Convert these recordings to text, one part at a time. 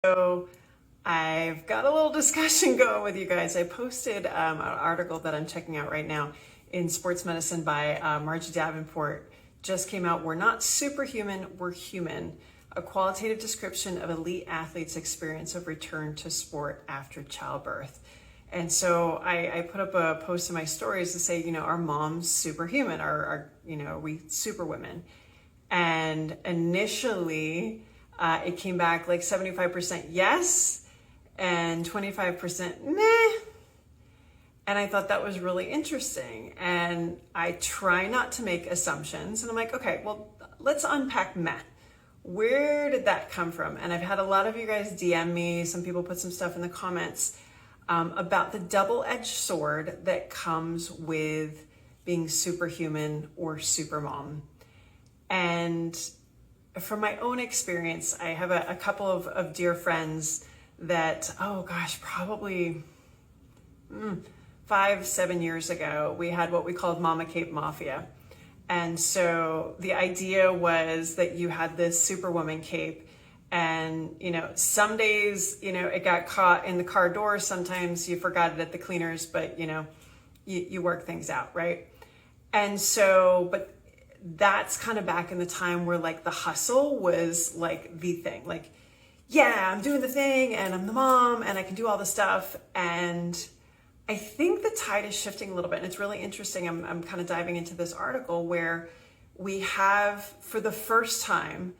So I've got a little discussion going with you guys. I posted an article that I'm checking out right now in Sports Medicine by Margie Davenport. Just came out. We're not superhuman, we're human. A qualitative description of elite athletes' experience of return to sport after childbirth. And so I put up a post in my stories to say, are moms superhuman? Are we superwomen? And initially, it came back like 75% yes and 25% meh. And I thought that was really interesting. And I try not to make assumptions. And I'm like, okay, well, let's unpack meh. Where did that come from? And I've had a lot of you guys DM me. Some people put some stuff in the comments about the double-edged sword that comes with being superhuman or supermom. And from my own experience, I have a couple of dear friends that, probably 5-7 years ago, we had what we called Mama Cape Mafia. And so the idea was that you had this superwoman cape, and, some days, it got caught in the car door. Sometimes you forgot it at the cleaners, but, you work things out, right? And so, but that's kind of back in the time where like the hustle was like the thing. Like, yeah, I'm doing the thing and I'm the mom and I can do all the stuff. And I think the tide is shifting a little bit. And it's really interesting. I'm kind of diving into this article where we have, for the first time,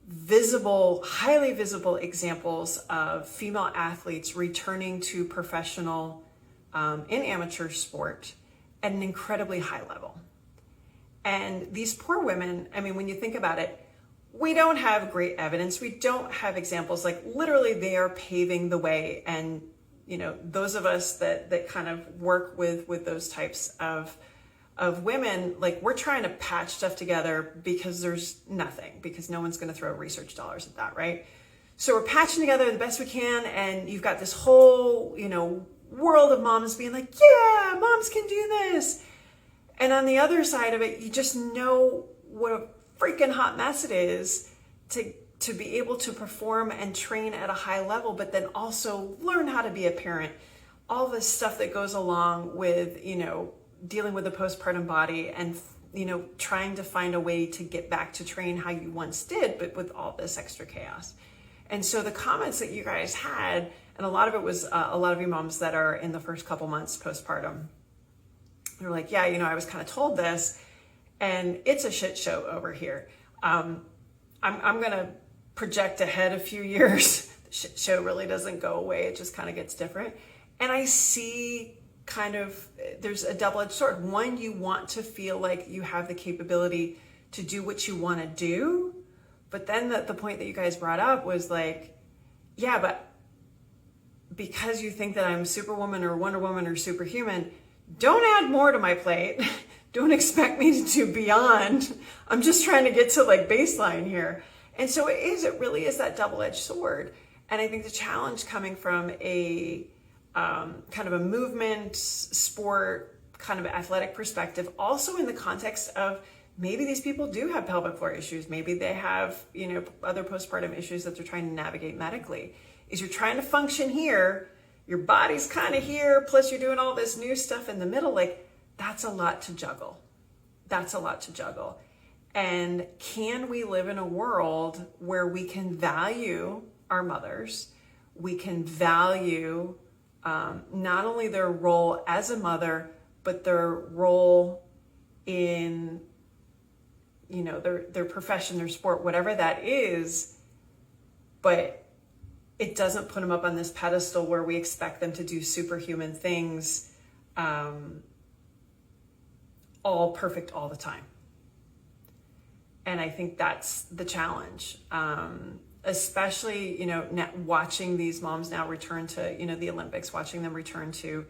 highly visible examples of female athletes returning to professional in amateur sport at an incredibly high level. And these poor women, when you think about it, we don't have great evidence. We don't have examples. Like literally they are paving the way. And, those of us that kind of work with those types of women, like we're trying to patch stuff together because there's nothing, because no one's going to throw research dollars at that, right? So we're patching together the best we can. And you've got this whole, world of moms being like, yeah, moms can do this. And on the other side of it, you just know what a freaking hot mess it is to be able to perform and train at a high level, but then also learn how to be a parent. All this stuff that goes along with, dealing with the postpartum body and, trying to find a way to get back to train how you once did, but with all this extra chaos. And so the comments that you guys had, and a lot of it was a lot of you moms that are in the first couple months postpartum, they're like, yeah, I was kind of told this and it's a shit show over here. I'm going to project ahead a few years. The shit show really doesn't go away. It just kind of gets different. And I see there's a double-edged sword. One, you want to feel like you have the capability to do what you want to do. But then the point that you guys brought up was like, yeah, but because you think that I'm Superwoman or Wonder Woman or superhuman, don't add more to my plate. Don't expect me to do beyond. I'm just trying to get to like baseline here. And so it really is that double-edged sword. And I think the challenge coming from a kind of a movement, sport, kind of athletic perspective, also in the context of maybe these people do have pelvic floor issues. Maybe they have, other postpartum issues that they're trying to navigate medically. Is you're trying to function here, your body's kind of here, plus you're doing all this new stuff in the middle. Like, that's a lot to juggle. That's a lot to juggle. And can we live in a world where we can value our mothers, we can value not only their role as a mother, but their role in, their profession, their sport, whatever that is, but it doesn't put them up on this pedestal where we expect them to do superhuman things, all perfect all the time. And I think that's the challenge, especially, watching these moms now return to, the Olympics, watching them return to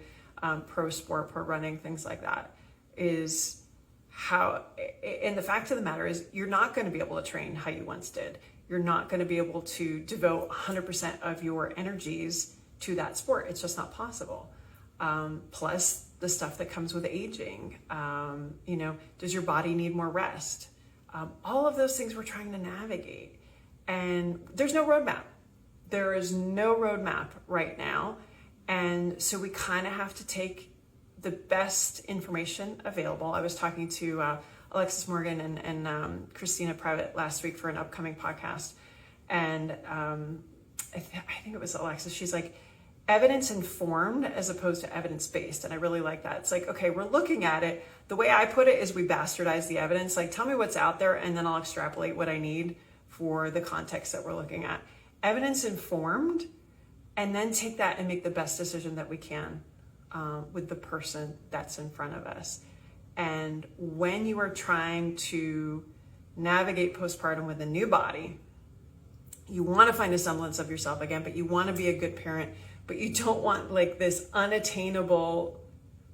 pro sport, pro running, things like that, is how, and the fact of the matter is you're not going to be able to train how you once did. You're not going to be able to devote 100% of your energies to that sport. It's just not possible. Plus the stuff that comes with aging. Does your body need more rest? All of those things we're trying to navigate. And there's no roadmap. there is no roadmap right now. And so we kind of have to take the best information available. I was talking to Alexis Morgan and Christina Private last week for an upcoming podcast. And I think it was Alexis. She's like, evidence informed as opposed to evidence based. And I really like that. It's like, okay, we're looking at it. The way I put it is we bastardize the evidence. Like, tell me what's out there and then I'll extrapolate what I need for the context that we're looking at. Evidence informed, and then take that and make the best decision that we can with the person that's in front of us. And when you are trying to navigate postpartum with a new body, you want to find a semblance of yourself again, but you want to be a good parent, but you don't want like this unattainable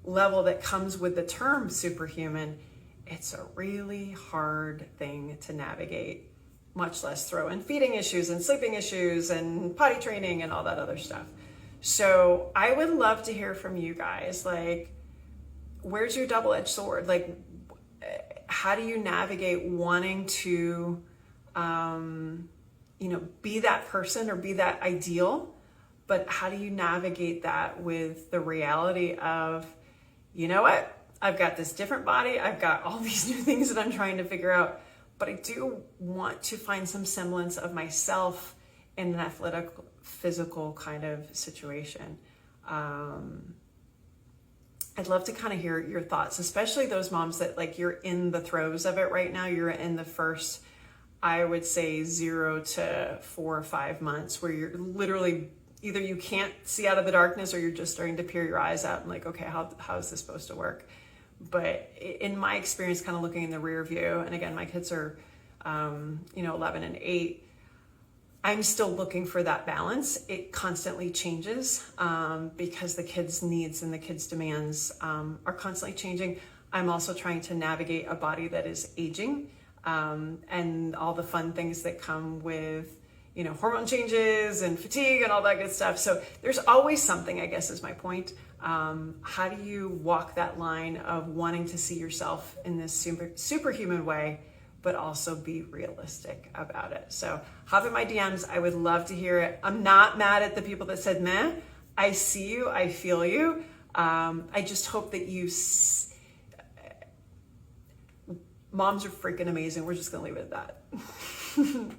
level that comes with the term superhuman. It's a really hard thing to navigate, much less throw in feeding issues and sleeping issues and potty training and all that other stuff. So I would love to hear from you guys. Like, where's your double-edged sword? Like, how do you navigate wanting to, be that person or be that ideal? But how do you navigate that with the reality of, you know what? I've got this different body. I've got all these new things that I'm trying to figure out, but I do want to find some semblance of myself in an athletic, physical kind of situation. I'd love to kind of hear your thoughts, especially those moms that like you're in the throes of it right now. You're in the first, I would say 0 to 4 or 5 months where you're literally either you can't see out of the darkness or you're just starting to peer your eyes out and like, okay, how is this supposed to work? But in my experience, kind of looking in the rear view, and again, my kids are, 11 and 8, I'm still looking for that balance. It constantly changes because the kids' needs and the kids' demands are constantly changing. I'm also trying to navigate a body that is aging and all the fun things that come with, hormone changes and fatigue and all that good stuff. So there's always something, I guess is my point. How do you walk that line of wanting to see yourself in this superhuman way, but also be realistic about it? So hop in my DMs. I would love to hear it. I'm not mad at the people that said, meh. I see you. I feel you. I just hope that moms are freaking amazing. We're just going to leave it at that.